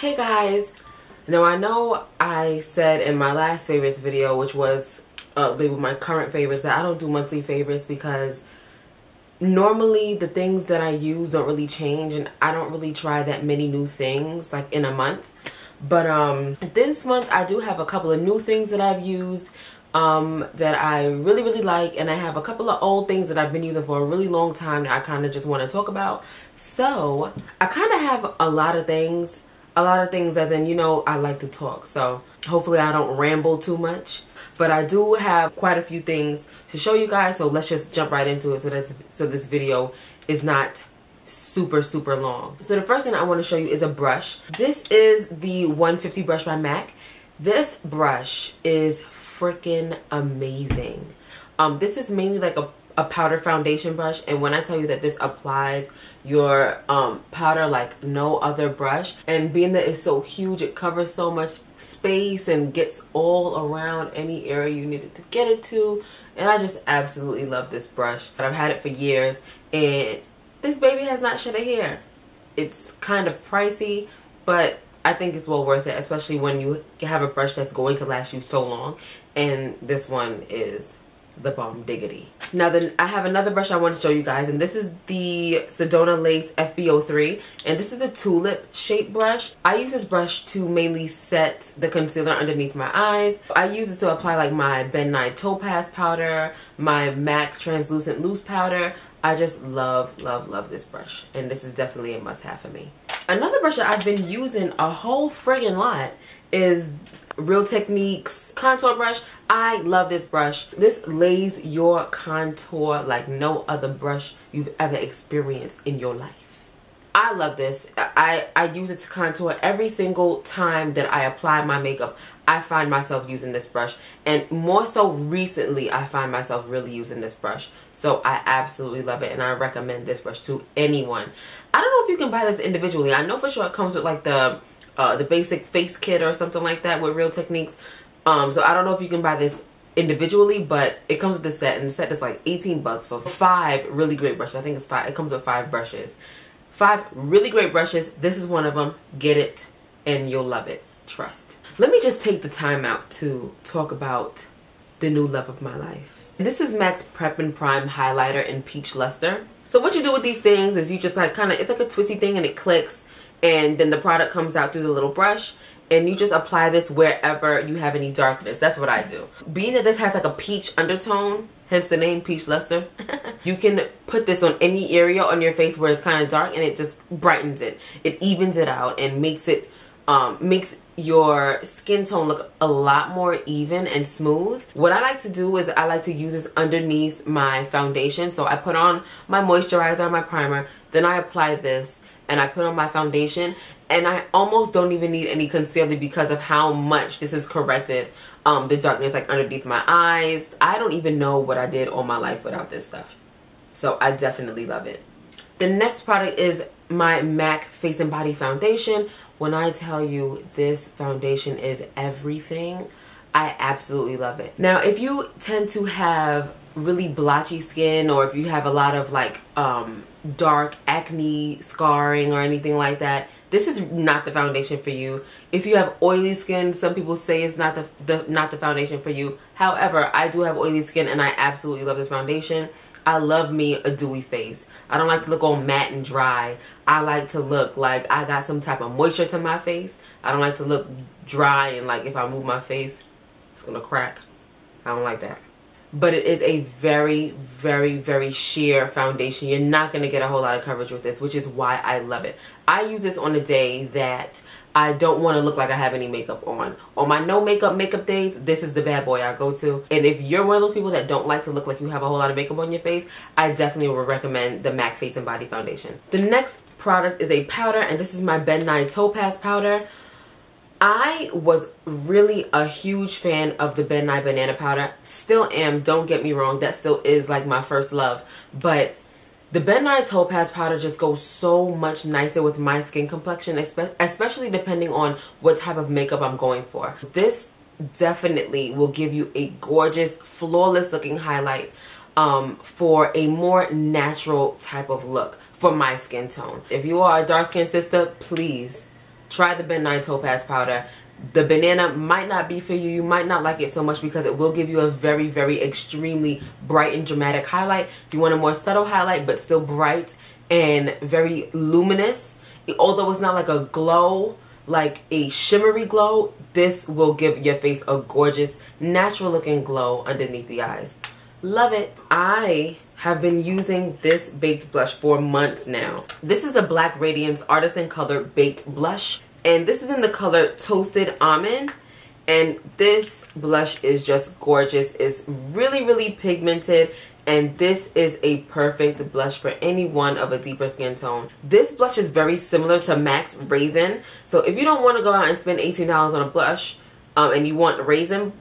Hey guys, now I know I said in my last favorites video, which was labeled my current favorites, that I don't do monthly favorites because normally the things that I use don't really change and I don't really try that many new things like in a month. But this month I do have a couple of new things that I've used that I really like, and I have a couple of old things that I've been using for a really long time that I kind of just want to talk about. So I kind of have a lot of things as in, you know, I like to talk, so hopefully I don't ramble too much. But I do have quite a few things to show you guys, so let's just jump right into it so this video is not super long. So the first thing I want to show you is a brush. This is the 150 brush by MAC. This brush is freaking amazing. This is mainly like a powder foundation brush, and when I tell you that this applies your powder like no other brush, and being that it's so huge, it covers so much space and gets all around any area you need it to get it to, and I just absolutely love this brush. But I've had it for years and this baby has not shed a hair. It's kind of pricey, but I think it's well worth it, especially when you have a brush that's going to last you so long, and this one is the bomb diggity. Now then, I have another brush I want to show you guys, and this is the SEDONA Lace FB03, and this is a tulip shaped brush. I use this brush to mainly set the concealer underneath my eyes. I use it to apply like my Ben Nye Topaz powder, my MAC translucent loose powder. I just love this brush, and this is definitely a must-have for me. Another brush that I've been using a whole friggin' lot is Real Techniques contour brush. I love this brush. This lays your contour like no other brush you've ever experienced in your life. I love this. I use it to contour every single time that I apply my makeup. I find myself using this brush, and more so recently I find myself really using this brush. So I absolutely love it, and I recommend this brush to anyone. I don't know if you can buy this individually. I know for sure it comes with like the basic face kit or something like that with Real Techniques. So I don't know if you can buy this individually, but it comes with the set, and the set is like 18 bucks for 5 really great brushes. I think it's 5. It comes with 5 brushes. 5 really great brushes. This is one of them. Get it and you'll love it. Trust. Let me just take the time out to talk about the new love of my life. This is MAC's Prep and Prime Highlighter in Peach Luster. So what you do with these things is you just like kind of, it's like a twisty thing and it clicks, and then the product comes out through the little brush, and you just apply this wherever you have any darkness. That's what I do. Being that this has like a peach undertone, hence the name Peach Luster, you can put this on any area on your face where it's kind of dark, and it just brightens it. It evens it out and makes it makes your skin tone look a lot more even and smooth. What I like to do is I like to use this underneath my foundation. So I put on my moisturizer, my primer, then I apply this, and I put on my foundation, and I almost don't even need any concealer because of how much this has corrected the darkness like underneath my eyes. I don't even know what I did all my life without this stuff. So I definitely love it. The next product is my MAC Face and Body Foundation. When I tell you this foundation is everything, I absolutely love it. Now, if you tend to have really blotchy skin, or if you have a lot of like dark acne scarring or anything like that, this is not the foundation for you. If you have oily skin, some people say it's not the foundation for you. However, I do have oily skin, and I absolutely love this foundation. I love me a dewy face. I don't like to look all matte and dry. I like to look like I got some type of moisture to my face. I don't like to look dry and like if I move my face, it's gonna crack. I don't like that. But it is a very sheer foundation. You're not going to get a whole lot of coverage with this, which is why I love it. I use this on a day that I don't want to look like I have any makeup on. On my no makeup days, this is the bad boy I go to. And if you're one of those people that don't like to look like you have a whole lot of makeup on your face, I definitely would recommend the MAC Face and Body Foundation. The next product is a powder, and this is my Ben Nye Topaz powder. I was really a huge fan of the Ben Nye banana powder. Still am, don't get me wrong, that still is like my first love. But the Ben Nye Topaz powder just goes so much nicer with my skin complexion, especially depending on what type of makeup I'm going for. This definitely will give you a gorgeous, flawless looking highlight for a more natural type of look for my skin tone. If you are a dark skinned sister, please try the Ben 9 Topaz powder. The banana might not be for you. You might not like it so much because it will give you a very, very extremely bright and dramatic highlight. If you want a more subtle highlight but still bright and very luminous, although it's not like a glow, like a shimmery glow, this will give your face a gorgeous, natural looking glow underneath the eyes. Love it. I have been using this baked blush for months now. This is the Black Radiance Artisan Color Baked Blush. And this is in the color Toasted Almond. And this blush is just gorgeous. It's really, really pigmented. And this is a perfect blush for anyone of a deeper skin tone. This blush is very similar to MAC's Raisin. So if you don't want to go out and spend $18 on a blush, and you want Raisin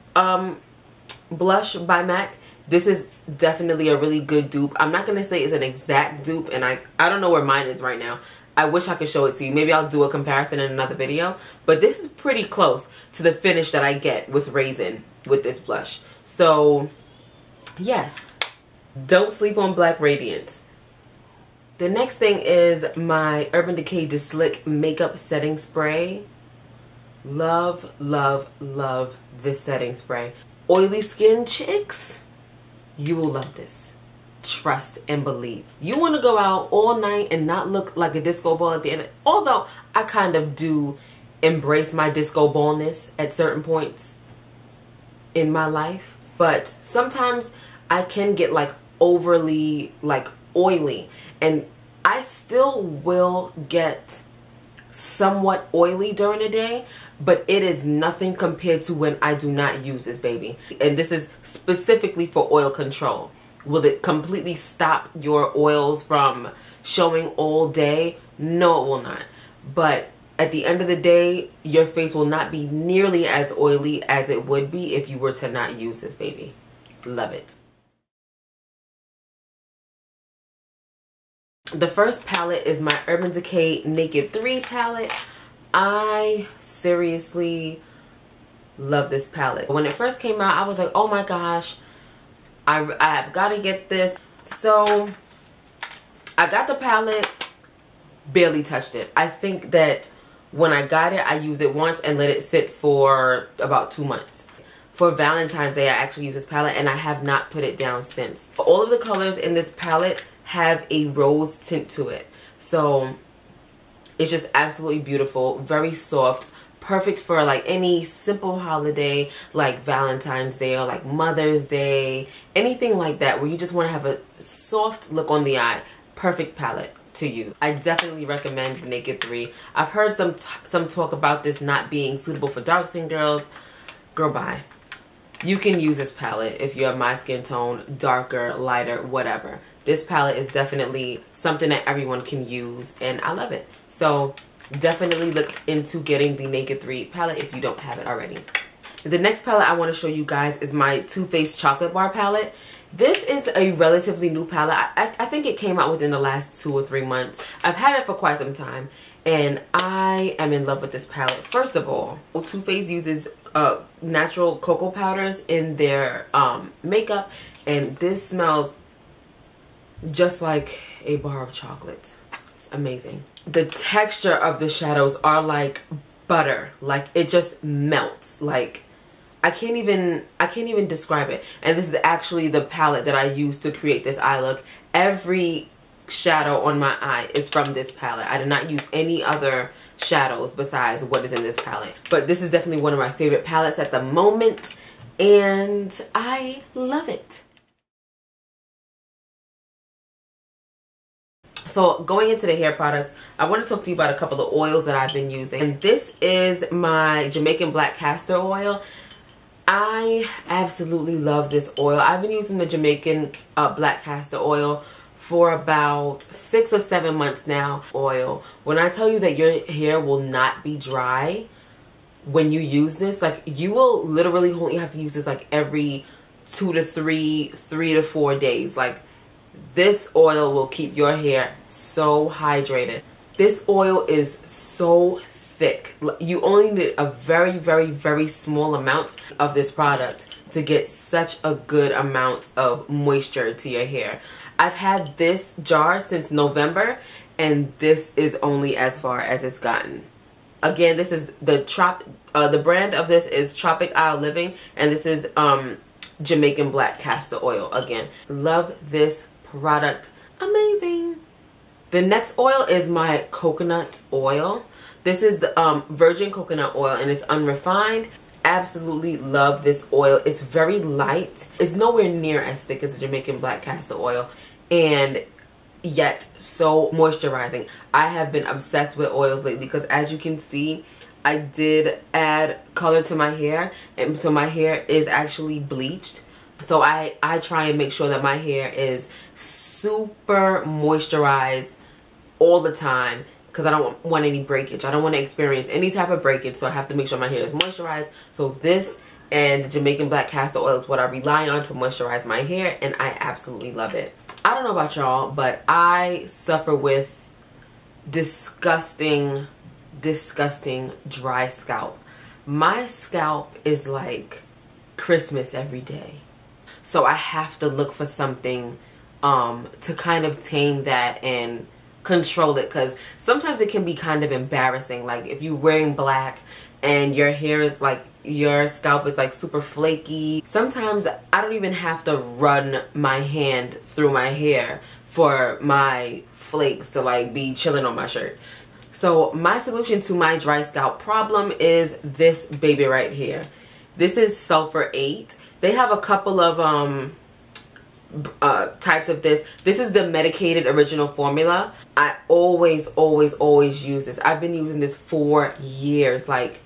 blush by MAC, this is definitely a really good dupe. I'm not going to say it's an exact dupe, and I don't know where mine is right now. I wish I could show it to you. Maybe I'll do a comparison in another video. But this is pretty close to the finish that I get with Raisin with this blush. So, yes. Don't sleep on Black Radiance. The next thing is my Urban Decay DESLICK Makeup Setting Spray. Love, love, love this setting spray. Oily skin chicks, you will love this. Trust and believe. You want to go out all night and not look like a disco ball at the end. Although I kind of do embrace my disco ballness at certain points in my life, but sometimes I can get like overly like oily, and I still will get somewhat oily during the day, but it is nothing compared to when I do not use this baby. And this is specifically for oil control. Will it completely stop your oils from showing all day? No, it will not. But at the end of the day, your face will not be nearly as oily as it would be if you were to not use this baby. Love it. The first palette is my Urban Decay Naked 3 palette. I seriously love this palette. When it first came out, I was like, oh my gosh, I've got to get this. So I got the palette, barely touched it. I think that when I got it, I used it once and let it sit for about 2 months. For Valentine's Day, I actually used this palette and I have not put it down since. All of the colors in this palette have a rose tint to it. So it's just absolutely beautiful, very soft, perfect for like any simple holiday like Valentine's Day or like Mother's Day, anything like that where you just want to have a soft look on the eye. Perfect palette to use. I definitely recommend Naked 3. I've heard some talk about this not being suitable for dark skin girls. Girl, bye. You can use this palette if you have my skin tone, darker, lighter, whatever. This palette is definitely something that everyone can use, and I love it. So definitely look into getting the Naked 3 palette if you don't have it already. The next palette I want to show you guys is my Too Faced Chocolate Bar palette. This is a relatively new palette. I think it came out within the last 2 or 3 months. I've had it for quite some time, and I am in love with this palette. First of all, Too Faced uses natural cocoa powders in their makeup, and this smells just like a bar of chocolate. It's amazing. The texture of the shadows are like butter. Like it just melts. Like I can't even describe it. And this is actually the palette that I used to create this eye look. Every shadow on my eye is from this palette. I did not use any other shadows besides what is in this palette. But this is definitely one of my favorite palettes at the moment, and I love it. So going into the hair products, I want to talk to you about a couple of oils that I've been using. And this is my Jamaican Black Castor Oil. I absolutely love this oil. I've been using the Jamaican Black Castor Oil for about 6 or 7 months now. Oil. When I tell you that your hair will not be dry when you use this, like you will literally only have to use this like every 2 to 3 to 4 days. Like this oil will keep your hair so hydrated. This oil is so thick. You only need a very, very, very small amount of this product to get such a good amount of moisture to your hair. I've had this jar since November, and this is only as far as it's gotten. Again, this is the brand of this is Tropic Isle Living, and this is Jamaican black castor oil. Again, love this product. Amazing. The next oil is my coconut oil. This is the virgin coconut oil, and it's unrefined. Absolutely love this oil. It's very light. It's nowhere near as thick as the Jamaican black castor oil, and yet so moisturizing. I have been obsessed with oils lately because, as you can see, I did add color to my hair, and so my hair is actually bleached. So I try and make sure that my hair is super moisturized all the time, because I don't want any breakage. I don't want to experience any type of breakage, so I have to make sure my hair is moisturized. So this and the Jamaican black castor oil is what I rely on to moisturize my hair, and I absolutely love it. I don't know about y'all, but I suffer with disgusting dry scalp. My scalp is like Christmas every day. So I have to look for something to kind of tame that and control it, because sometimes it can be kind of embarrassing. Like if you're wearing black and your hair is like, your scalp is like super flaky. Sometimes I don't even have to run my hand through my hair for my flakes to like be chilling on my shirt. So my solution to my dry scalp problem is this baby right here. This is Sulfur 8. They have a couple of types of this. This is the medicated original formula. I always use this. I've been using this for years. Like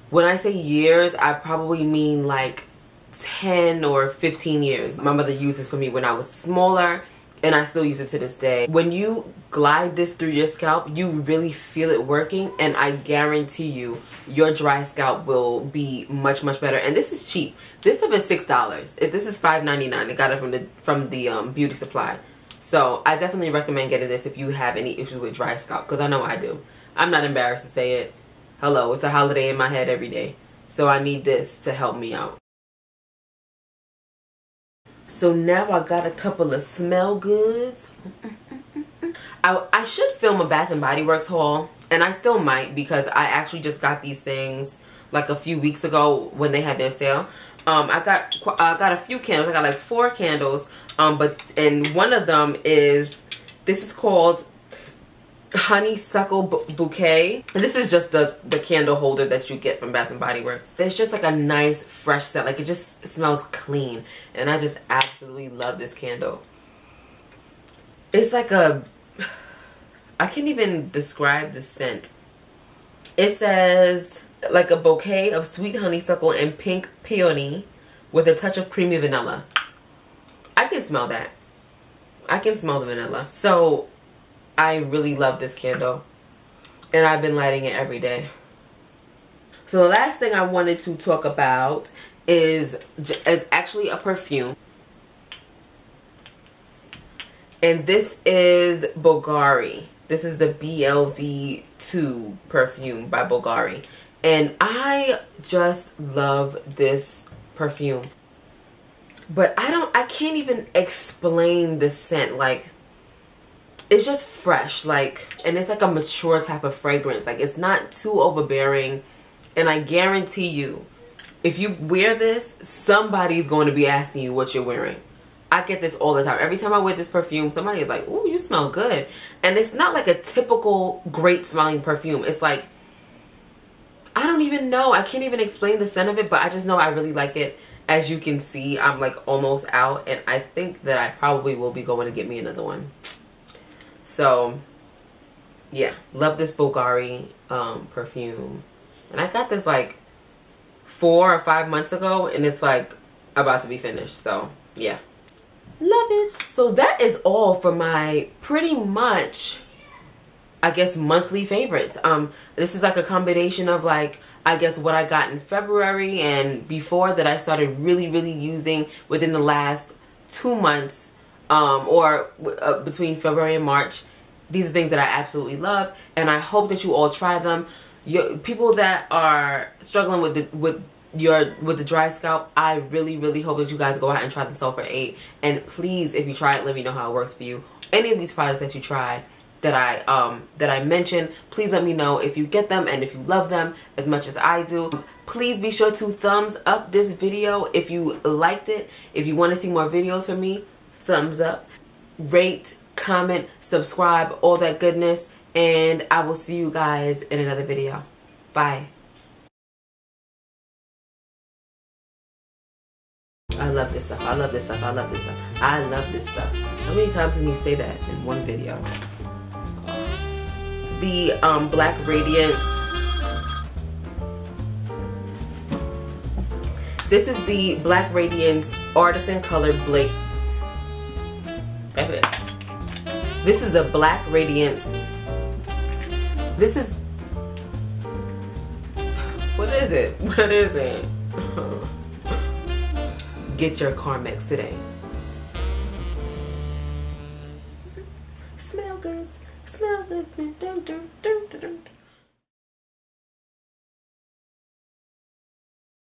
when I say years, I probably mean like 10 or 15 years. My mother used this for me when I was smaller, and I still use it to this day. When you glide this through your scalp, you really feel it working, and I guarantee you your dry scalp will be much better. And this is cheap. This stuff is $6. This is $5.99. I got it from the beauty supply. So I definitely recommend getting this if you have any issues with dry scalp, because I know I do. I'm not embarrassed to say it. Hello, it's a holiday in my head every day, so I need this to help me out. So now I got a couple of smell goods. I should film a Bath and Body Works haul, and I still might, because I actually just got these things like a few weeks ago when they had their sale. I got a few candles. I got like 4 candles, and one of them is, this is called Honeysuckle Bouquet, and this is just the candle holder that you get from Bath and Body Works. It's just like a nice fresh scent. Like it just smells clean, and I just absolutely love this candle. It's like a, I can't even describe the scent. It says like a bouquet of sweet honeysuckle and pink peony with a touch of creamy vanilla. I can smell that. I can smell the vanilla. So I really love this candle, and I've been lighting it every day. So the last thing I wanted to talk about is actually a perfume, and this is Bulgari. This is the BLV2 perfume by Bulgari, and I just love this perfume. But I can't even explain the scent. Like, it's just fresh, like, and it's like a mature type of fragrance. Like, it's not too overbearing, and I guarantee you, if you wear this, somebody's going to be asking you what you're wearing. I get this all the time. Every time I wear this perfume, somebody is like, "Ooh, you smell good." And it's not like a typical great smelling perfume. It's like, I don't even know. I can't even explain the scent of it, but I just know I really like it. As you can see, I'm like almost out, and I think that I probably will be going to get me another one. So yeah, love this Bulgari perfume, and I got this like 4 or 5 months ago, and it's like about to be finished. So yeah, love it. So that is all for my pretty much, I guess, monthly favorites. This is like a combination of, like, I guess what I got in February and before that I started really using within the last 2 months, or between February and March. These are things that I absolutely love, and I hope that you all try them. People that are struggling with the dry scalp, I really hope that you guys go out and try the Sulfur 8. And please, if you try it, let me know how it works for you. Any of these products that you try, that I mentioned. Please let me know if you get them and if you love them as much as I do. Please be sure to thumbs up this video if you liked it. If you want to see more videos from me, thumbs up. Rate, comment, subscribe, all that goodness. And I will see you guys in another video. Bye. I love this stuff. I love this stuff. I love this stuff. I love this stuff. How many times can you say that in one video? The Black Radiance. This is the Black Radiance Artisan Color Blake. That's it. This is a Black Radiance. This is. What is it? What is it? Get your Carmex today. Smell good. Smell good.